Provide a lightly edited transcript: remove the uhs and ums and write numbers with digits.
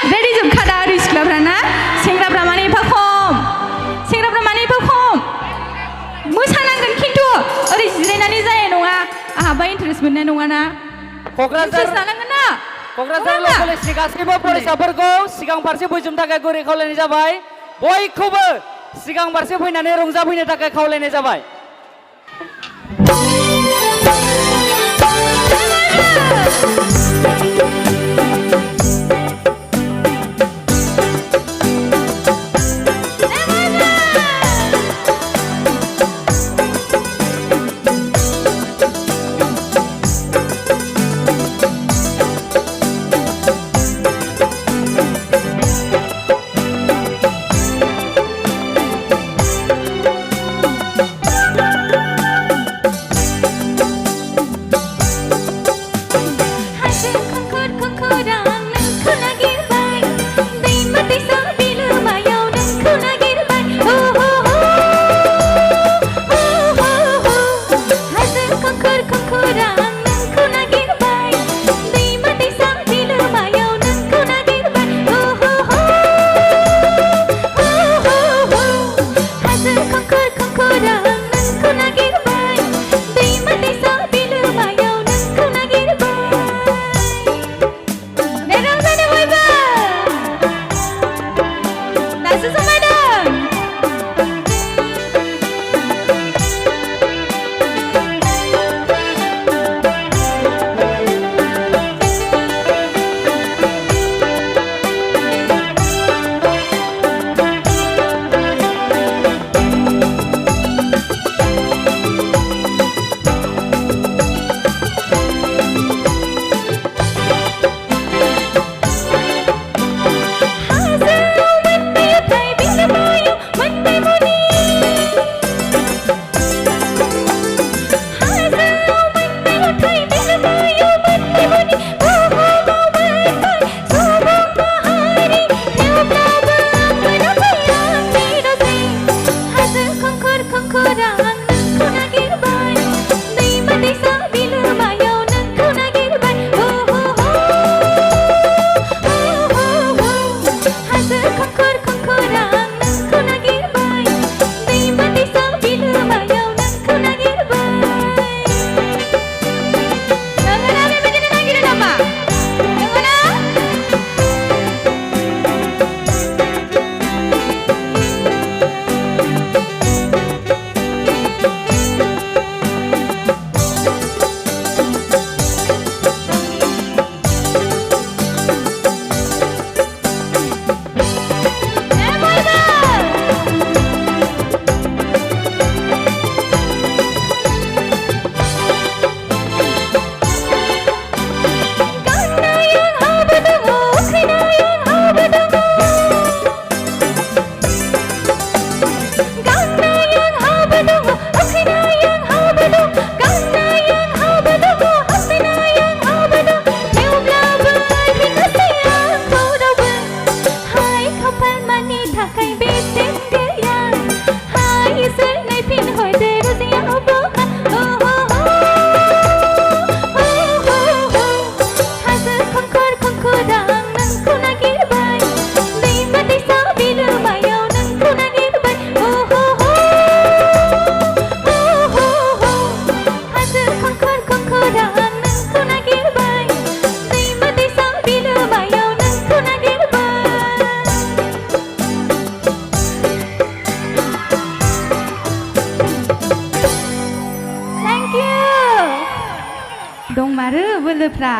ready जोबखादा ओरै सिख्लाफ्रा ना सेंग्राफ्रा माने एफा खम सेंग्राफ्रा माने एफा खम मोसानांगोन खिन्थु ओरै जिरायनानै जानाय नङा आहाबा इन्टारेस्ट मोननाय नङाना क'क्राझार लानांगोन ना क'क्राझार कलेजनि गासैबो फरायसाफोरखौ सिगां फारसे फैजोबनो थाखाय गुरै खावलायनाय जाबाय बयखौबो सिगां फारसे फैनानै रंजाफैनो थाखाय खावलायनाय जाबाय दंमारो बोलोफ्रा